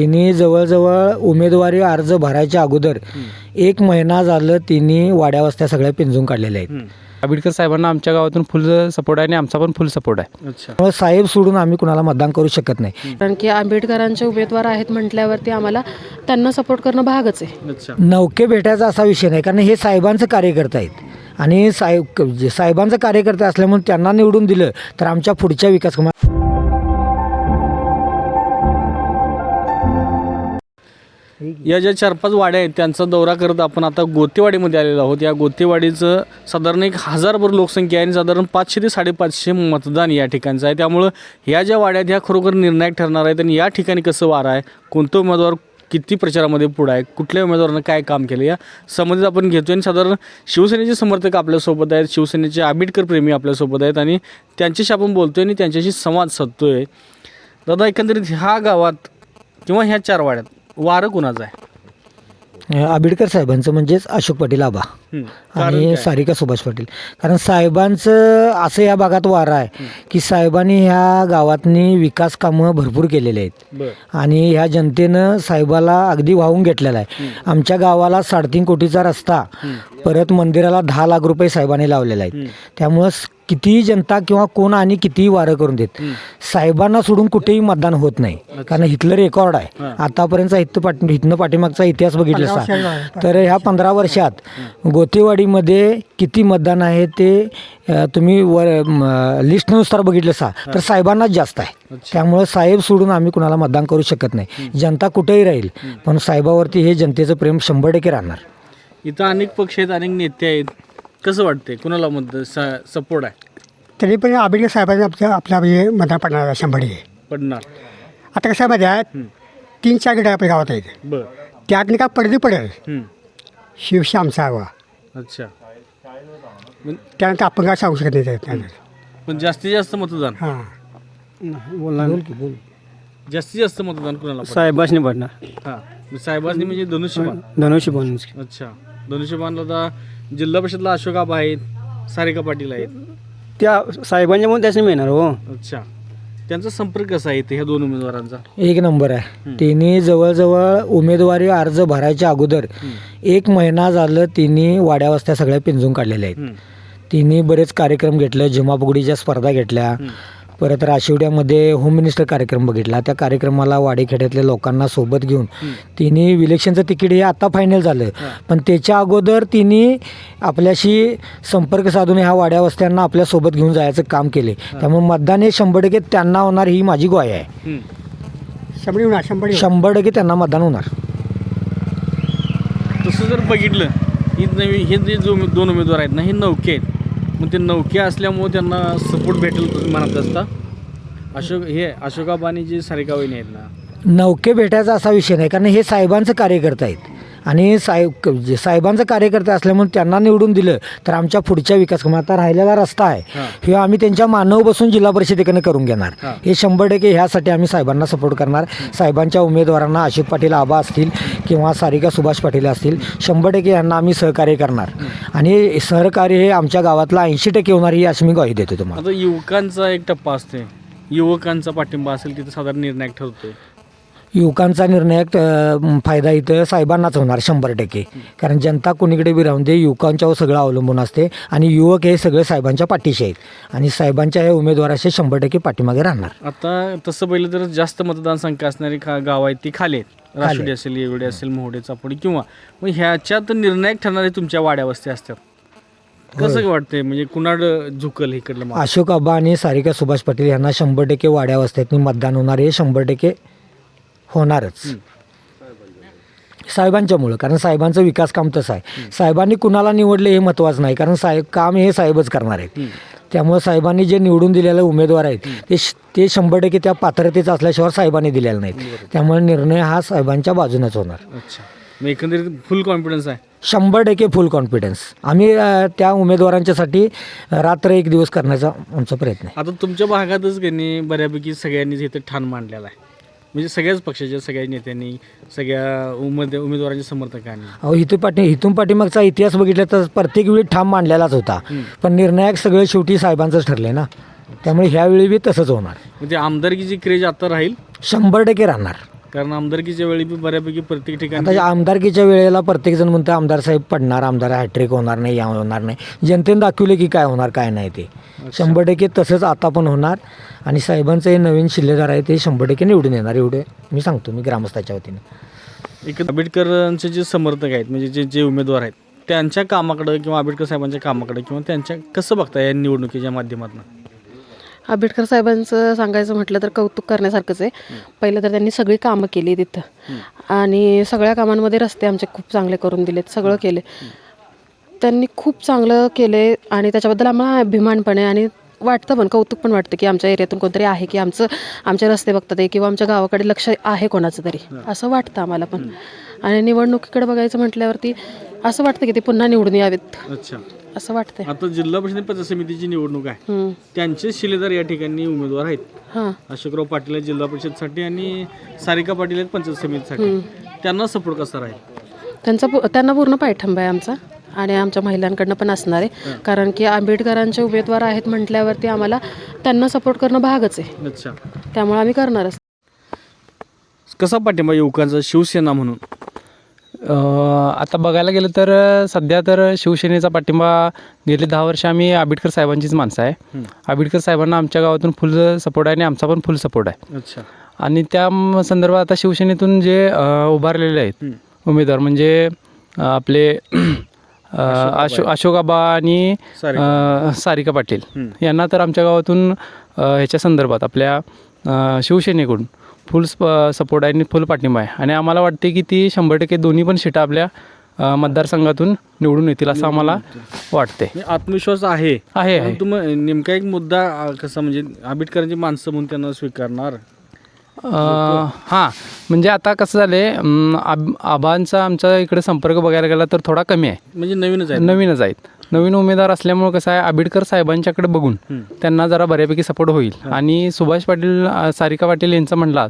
तिने जवळजवळ उमेदवारी अर्ज भरायच्या अगोदर 1 महिना झालं तिने वाड्या वस्त्या सगळ्या पिंजून काढलेल्या आहेत. आंबेडकर साहेबांना आमच्या गावातून फुल सपोर्ट आहे आणि आमचा पण फुल सपोर्ट आहे. त्यामुळे साहेब सोडून आम्ही कुणाला मतदान करू शकत नाही. कारण की आंबेडकरांचे उमेदवार आहेत म्हटल्यावरती आम्हाला त्यांना सपोर्ट करणं भागच आहे. नौके भेटायचा असा विषय नाही, कारण हे साहेबांचं कार्यकर्ते आहेत आणि साहेबांचं कार्यकर्ते असल्यामुळे त्यांना निवडून दिलं तर आमच्या पुढच्या विकास कामात या ज्या 4-5 वाड्या आहेत त्यांचा दौरा करत आपण आता गोतेवाडीमध्ये आलेलो आहोत. या गोतेवाडीचं साधारण 1000भर लोकसंख्या आहे आणि साधारण 500 ते 550 मतदान या ठिकाणचं आहे. त्यामुळं ह्या ज्या वाड्यात ह्या खरोखर निर्णायक ठरणार आहेत आणि या ठिकाणी कसं वारं आहे, कोणतं उमेदवार किती प्रचारामध्ये पुढं आहे, कुठल्या उमेदवारानं काय काम केलं या संबंधित आपण घेतो. आणि साधारण शिवसेनेचे समर्थक आपल्यासोबत आहेत, शिवसेनेचे आंबेडकर प्रेमी आपल्यासोबत आहेत आणि त्यांच्याशी आपण बोलतोय आणि त्यांच्याशी संवाद साधतोय. दादा, एकंदरीत ह्या गावात किंवा ह्या 4 वाड्यात वारं कुणाचं आहे? आंबेडकर साहेबांचं म्हणजेच अशोक पाटील आबा आणि सारिका सुभाष पाटील. कारण साहेबांचं असं या भागात वारं आहे की साहेबांनी ह्या गावातनी विकास कामं भरपूर केलेले आहेत आणि ह्या जनतेनं साहेबाला अगदी वाहून घेतलेला आहे. आमच्या गावाला 3.5 कोटीचा रस्ता, परत मंदिराला 10 लाख रुपये साहेबांनी लावलेला आहे. त्यामुळं कितीही जनता किंवा कोण आणि कितीही वारं करून देत, साहेबांना सोडून कुठेही मतदान होत नाही. कारण इथलं रेकॉर्ड आहे आतापर्यंतचा. इथनं पाठीमागचा इतिहास बघितला तर ह्या 15 वर्षात गोतेवाडीमध्ये किती मतदान आहे ते तुम्ही लिस्टनुसार बघितलं तर साहेबांनाच जास्त आहे. त्यामुळं साहेब सोडून आम्ही कुणाला मतदान करू शकत नाही. जनता कुठेही राहील पण साहेबावरती हे जनतेचं प्रेम 100% राहणार. इथं अनेक पक्ष आहेत, अनेक नेते आहेत. कसं वाटते कुणाला सपोर्ट आहे? तरी पण आंबेडकर साहेबांना आपल्या म्हणजे मतदान पडणार 100% पडणार. आता कसं मध्ये आहेत 3-4 गट आपल्या गावात आहेत. बरं. त्यातनं का पडेल शिवशी आमचा हवा. अच्छा. त्यानंतर आपण काय सांगू शकत नाही त्यानंतर. पण जास्तीत जास्त मतदान हां जास्तीत जास्त मतदान कुणाला? साहेबांनी पडणार. हां, साहेबांनी म्हणजे धनुष्यबाण. धनुष्यबाण. अच्छा, धनुष्यबाणला आता जिल्हा परिषदला अशोक आबा आहेत, सारिका पाटील आहेत. त्या साहेबांच्या म्हणून त्याने मिळणार हो. अच्छा, त्यांचा संपर्क कसा आहे ह्या 2 उमेदवारांचा? 1 नंबर आहे. तिने जवळजवळ उमेदवारी अर्ज भरायच्या अगोदर 1 महिना झालं तिने वाड्या वस्त्या सगळ्या पिंजून काढलेल्या आहेत. तिने बरेच कार्यक्रम घेतले, झुमाफुगडीच्या स्पर्धा घेतल्या, परत राशिवड्यामध्ये होम मिनिस्टर कार्यक्रम बघितला. त्या कार्यक्रमाला वाडेखेड्यातल्या लोकांना सोबत घेऊन तिने इलेक्शनचं तिकीट हे आता फायनल झालं. पण त्याच्या अगोदर तिने आपल्याशी संपर्क साधून ह्या वाड्या वस्त्यांना आपल्यासोबत घेऊन जायचं काम केले. त्यामुळे मतदान हे 100% त्यांना होणार ही माझी ग्वाही आहे. 100% त्यांना मतदान होणार. तसं जर बघितलं हे जे 2 उमेदवार आहेत ना, हे नौके आहेत. मग ते नौके असल्यामुळे त्यांना सपोर्ट भेटेल तुम्ही म्हणत असता. अशोकाबा आणि जे सारिका वहिनी आहेत ना, नौके भेटायचा असा विषय नाही, कारण हे साहेबांचं कार्यकर्ते आहेत आणि साहेबांचं कार्यकर्ते असल्यामुळे त्यांना निवडून दिलं तर आमच्या पुढच्या विकास कामात आता राहिलेला रस्ता आहे हे आम्ही त्यांच्या मानव बसून जिल्हा परिषदेकडे करून घेणार. हे 100% ह्यासाठी आम्ही साहेबांना सपोर्ट करणार. साहेबांच्या उमेदवारांना अशोक पाटील आबा असतील किंवा सारिका सुभाष पाटील असतील 100% यांना आम्ही सहकार्य करणार आणि सहकार्य हे आमच्या गावातला 80% होणार ही अशी मी ग्वाही देतो तुम्हाला. आता युवकांचा एक टप्पा असते, युवकांचा पाठिंबा असेल तिथे साधारण निर्णायक ठरतोय. युवकांचा निर्णायक फायदा इथं साहेबांनाच होणार 100%. कारण जनता कोणीकडे बी राहून दे, युवकांच्यावर सगळं अवलंबून असते आणि युवक हे सगळे साहेबांच्या पाठीशी आहेत आणि साहेबांच्या हे उमेदवाराचे 100% पाठीमागे राहणार. आता तसं पहिलं तर जास्त मतदानसंख्या असणारी गाव आहेत ती खाली आहेत. राशिवडी असेल, येवडी असेल, मोहोडे, चापोडी किंवा मग ह्याच्यात निर्णायक ठरणारे तुमच्या वाड्या वस्ती असतात. कसं वाटतंय म्हणजे कुणाड झुकल इकडलं? अशोक आबा आणि सारिका सुभाष पाटील यांना 100% वाड्या वस्त्यातनी मतदान होणार हे 100% होणारच साहेबांच्यामुळं. कारण साहेबांचं विकास काम तसं आहे. साहेबांनी कुणाला निवडले हे महत्त्वाचं नाही, कारण काम हे साहेबच करणार आहेत. त्यामुळं साहेबांनी जे निवडून दिलेले उमेदवार आहेत ते 100% त्या पात्रतेचा असल्याशिवाय साहेबांनी दिलेला नाहीत. त्यामुळे निर्णय हा साहेबांच्या बाजूनच होणार. अच्छा, मग एकंदरीत फुल कॉन्फिडन्स आहे? 100% फुल कॉन्फिडन्स. आम्ही त्या उमेदवारांच्यासाठी रात्र एक दिवस करण्याचा आमचा प्रयत्न आहे. आता तुमच्या भागातच त्यांनी बऱ्यापैकी सगळ्यांनीच इथे ठाण मांडलेला आहे, म्हणजे सगळ्याच पक्षाच्या सगळ्या नेत्यांनी, सगळ्या उमेदवारांच्या समर्थकांनी. इथून पाठीमागचा इतिहास बघितला तर प्रत्येक वेळी ठाम मांडलेलाच होता. पण निर्णायक सगळं शेवटी साहेबांचंच ठरले ना, त्यामुळे ह्यावेळी बी तसंच होणार. म्हणजे आमदारकीची क्रेज आता राहील 100% राहणार. कारण आमदारकीच्या वेळी बी बऱ्यापैकी प्रत्येक ठिकाणी आता आमदारकीच्या वेळेला प्रत्येकजण म्हणतं आमदार साहेब पडणार, आमदार हॅट्रिक होणार नाही, या होणार नाही. जनतेने दाखवले की काय होणार काय नाही ते 100% तसंच आता पण होणार. आणि साहेबांचं हे नवीन शिल्लेदार आहे ते 100% निवडून येणार, एवढे मी सांगतो मी ग्रामस्थाच्या वतीने. एक आंबेडकरांचे जे समर्थक आहेत म्हणजे जे उमेदवार आहेत त्यांच्या कामाकडं किंवा आंबेडकर साहेबांच्या कामाकडं किंवा त्यांच्या कसं बघता या निवडणुकीच्या माध्यमातून? आंबेडकर साहेबांचं सांगायचं म्हटलं तर कौतुक करण्यासारखंच आहे. पहिलं तर त्यांनी सगळी कामं केली तिथं आणि सगळ्या कामांमध्ये रस्ते आमचे खूप चांगले करून दिलेत, सगळं केले त्यांनी, खूप चांगलं केले आणि त्याच्याबद्दल आम्हाला अभिमान पण आहे आणि वाटतं पण, कौतुक पण वाटतं की आमच्या एरियातून कोणतरी आहे की आमचे रस्ते बघतात आहे किंवा आमच्या गावाकडे लक्ष आहे कोणाचं तरी, असं वाटतं आम्हाला पण. आणि निवडणुकीकडे बघायचं म्हटल्यावरती असं वाटतं की ते पुन्हा निवडून यावेत, अच्छा, असं वाटतंय. आता जिल्हा परिषद पंचायत समितीची निवडणूक आहे, त्यांचे शिलेदार या ठिकाणी उमेदवार आहेत. हां, अशोकराव पाटील आहेत जिल्हा परिषदसाठी आणि सारिका पाटील आहेत पंचायत समितीसाठी. त्यांना सपोर्ट कसा राहील? त्यांना पूर्ण पाठिंबा आहे आमचा आणि आमच्या महिलांकडनं पण असणार आहे. कारण की आंबेडकरांचे उमेदवार आहेत म्हटल्यावरती आम्हाला त्यांना सपोर्ट करणं भागच आहे. अच्छा, त्यामुळे आम्ही करणारच. कसा पाठिंबा युवकांचा शिवसेना म्हणून? आता बघायला गेलं तर सध्या तर शिवसेनेचा पाठिंबा गेले 10 वर्ष आम्ही आंबेडकर साहेबांचीच माणसं आहे. आंबेडकर साहेबांना आमच्या गावातून फुल सपोर्ट आहे आणि आमचा पण फुल सपोर्ट आहे. अच्छा, आणि त्या संदर्भात आता शिवसेनेतून जे उभारलेले आहेत उमेदवार म्हणजे आपले अशोक आबा आणि सारिका पाटील यांना तर आमच्या गावातून ह्याच्या संदर्भात आपल्या शिवसेनेकडून फुल सपोर्ट आहे आणि फुल पाठिंबा आहे. आणि आम्हाला वाटते की ती 100% दोन्ही पण सीटा आपल्या मतदारसंघातून निवडून येतील असं आम्हाला वाटते. आत्मविश्वास आहे. आहे. तुम्ही नेमका एक मुद्दा कसा म्हणजे आंबेडकरांची माणसं म्हणून त्यांना स्वीकारणार? हां, म्हणजे आता कसं झालं आहे आबांचा आमचा इकडे संपर्क बघायला गेला तर थोडा कमी आहे, म्हणजे नवीनच आहेत. नवीन उमेदवार असल्यामुळे कसं आहे आंबेडकर साहेबांच्याकडे बघून त्यांना जरा बऱ्यापैकी सपोर्ट होईल. आणि सुभाष पाटील सारिका पाटील यांचं म्हणला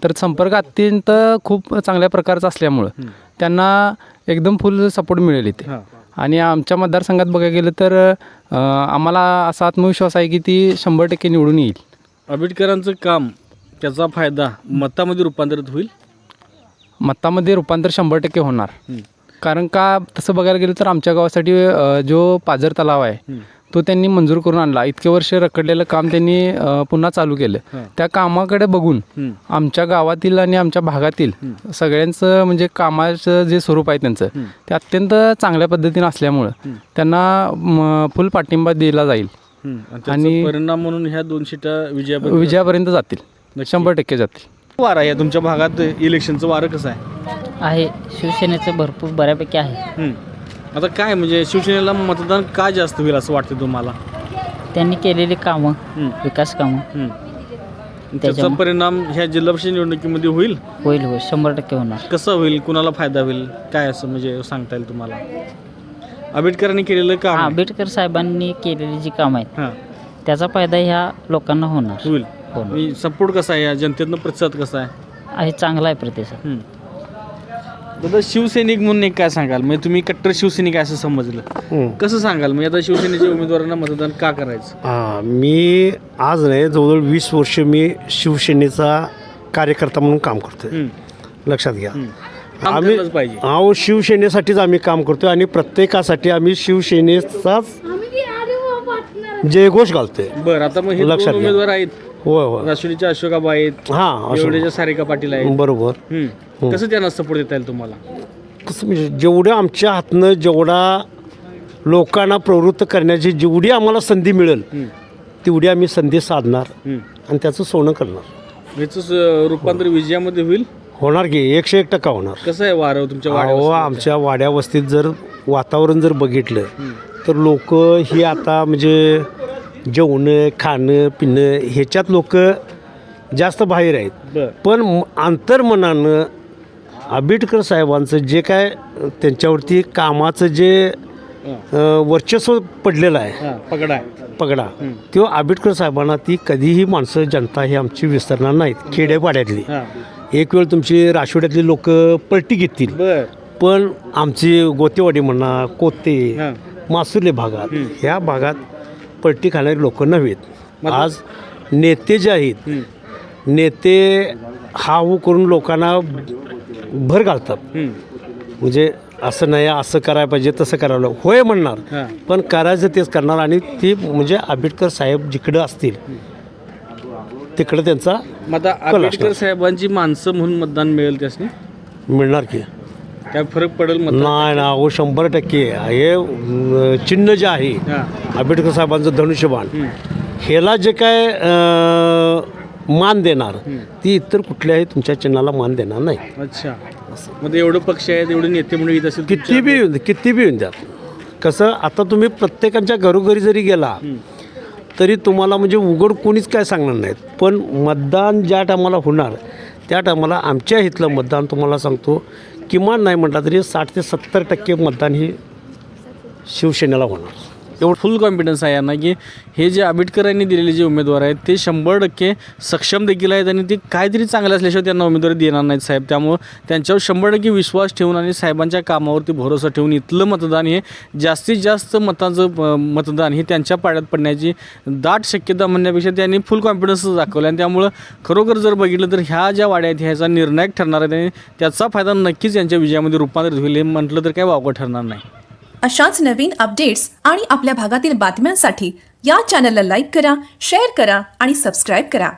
तर संपर्क अत्यंत खूप चांगल्या प्रकारचा असल्यामुळं त्यांना एकदम फुल सपोर्ट मिळेल इथे. आणि आमच्या मतदारसंघात बघायला गेलं तर आम्हाला असा आत्मविश्वास आहे की ती 100% निवडून येईल. आंबेडकरांचं काम त्याचा फायदा मतामध्ये रूपांतरित होईल? मतामध्ये रूपांतर 100% होणार. कारण का तसं बघायला गेलं तर आमच्या गावासाठी जो पाझर तलाव आहे तो त्यांनी मंजूर करून आणला. इतके वर्ष रखडलेलं काम त्यांनी पुन्हा चालू केलं. त्या कामाकडे बघून आमच्या गावातील आणि आमच्या भागातील सगळ्यांचं म्हणजे कामाचं जे स्वरूप आहे त्यांचं ते अत्यंत चांगल्या पद्धतीनं असल्यामुळं त्यांना फुल पाठिंबा दिला जाईल आणि परिणाम म्हणून ह्या 2 सीटा विजयापर्यंत जातील, 100% जातील. वार आहे तुमच्या भागात इलेक्शनचं वारं कसं आहे? शिवसेनेचं भरपूर बऱ्यापैकी आहे. आता काय म्हणजे शिवसेनेला मतदान का जास्त होईल असं वाटतं तुम्हाला? त्यांनी केलेली कामं, विकास कामं, त्याचा परिणाम ह्या जिल्हा परिषद निवडणुकीमध्ये होईल? होईल 100% होणार. कसं होईल, कुणाला फायदा होईल काय असं म्हणजे सांगता येईल तुम्हाला? आंबेडकरांनी केलेलं काम, आंबेडकर साहेबांनी केलेली जी कामं आहेत त्याचा फायदा ह्या लोकांना होणार. होईल. सपोर्ट कसा आहे या जनतेतनं, प्रतिसाद कसा आहे? चांगला आहे प्रतिसाद. दादा शिवसैनिक म्हणून एक काय सांगाल, म्हणजे तुम्ही कट्टर शिवसैनिक असं समजलं, कसं सांगाल म्हणजे आता शिवसेनेच्या उमेदवारांना मतदान का करायचं? मी आज नाही जवळजवळ 20 वर्ष मी शिवसेनेचा कार्यकर्ता म्हणून काम करतोय, लक्षात घ्या. आम्ही शिवसेनेसाठीच आम्ही काम करतोय आणि प्रत्येकासाठी आम्ही शिवसेनेचाच जयघोष घालतोय. बरं, आता मग हे लक्षात उमेदवार आहेत, होय होय, राष्ट्रवादीच्या अशोक आबा आहेत, एवढ्याच्या सारिका पाटील आहेत, बरोबर. कसं त्यांना सपोर्ट देता येईल तुम्हाला? कसं म्हणजे जेवढं आमच्या हातनं जेवढा लोकांना प्रवृत्त करण्याची जेवढी आम्हाला संधी मिळेल तेवढी आम्ही संधी साधणार आणि त्याचं सोनं करणार. याचं रूपांतर विजयामध्ये होणार की 101% होणार. कसं आहे वारं तुमच्या आमच्या वाड्या वस्तीत जर वातावरण जर बघितलं तर लोक ही आता म्हणजे जेवणं खाणं पिणं ह्याच्यात लोक जास्त बाहेर आहेत. पण अंतर्मनानं आंबेडकर साहेबांचं जे काय त्यांच्यावरती कामाचं जे वर्चस्व पडलेलं आहे पगडा तो आंबेडकर साहेबांना ती कधीही माणसं जनता ही आमची विसरणार नाहीत. खेडेपाड्यातली एक वेळ तुमची राशवड्यातली लोक पलटी घेतील, पण आमची गोतेवाडी म्हणा, कोते, मासुर्ले भागात ह्या भागात पलटी खाणारे लोक नव्हेत. आज नेते जे आहेत नेते हा हो करून लोकांना भर घालतात. म्हणजे असं नाही असं करायला पाहिजे तसं करायला होय म्हणणार पण करायचं तेच करणार आणि ती म्हणजे आंबेडकर साहेब जिकडं असतील तिकडं त्यांचा मग आता आंबेडकर साहेबांची माणसं म्हणून मतदान मिळेल त्यासनी मिळणार की काय फरक पडेल नाही ना हो 100% हे चिन्ह जे आहे आंबेडकर साहेबांचं धनुष्यबाण ह्याला जे काय मान देणार ती इतर कुठल्याही तुमच्या चिन्हाला मान देणार नाही. अच्छा मग एवढं पक्ष आहेत एवढे नेते म्हणून येत असेल किती बी येऊन द्यात. कसं आता तुम्ही प्रत्येकाच्या घरोघरी जरी गेला तरी तुम्हाला म्हणजे उघड कोणीच काय सांगणार नाहीत पण मतदान ज्या टायमाला होणार त्या टायमाला आमच्या इथलं मतदान तुम्हाला सांगतो किमान नाही म्हटलं तरी 60 ते 70% मतदान हे शिवसेनेला होणार. एवढं फुल कॉन्फिडन्स आहे यांना की हे जे आंबेडकरांनी दिलेले जे उमेदवार आहेत ते 100% सक्षम देखील आहेत आणि ते काहीतरी चांगलं असल्याशिवाय त्यांना उमेदवारी देणार नाहीत साहेब. त्यामुळं त्यांच्यावर 100% विश्वास ठेवून आणि साहेबांच्या कामावरती भरोसा ठेवून इथलं मतदान हे जास्तीत जास्त मताचं मतदान हे त्यांच्या पाड्यात पडण्याची दाट शक्यता म्हणण्यापेक्षा त्यांनी फुल कॉन्फिडन्स दाखवला आणि त्यामुळं खरोखर जर बघितलं तर ह्या ज्या वाड्या आहेत ह्याचा निर्णायक ठरणार आहे आणि त्याचा फायदा नक्कीच यांच्या विजयामध्ये रूपांतरित होईल हे म्हटलं तर काय वावगं ठरणार नाही. अशाच नवीन अपडेट्स आणि आपल्या भागातील बातम्यांसाठी या चॅनलला लाईक करा, शेअर करा आणि सबस्क्राईब करा.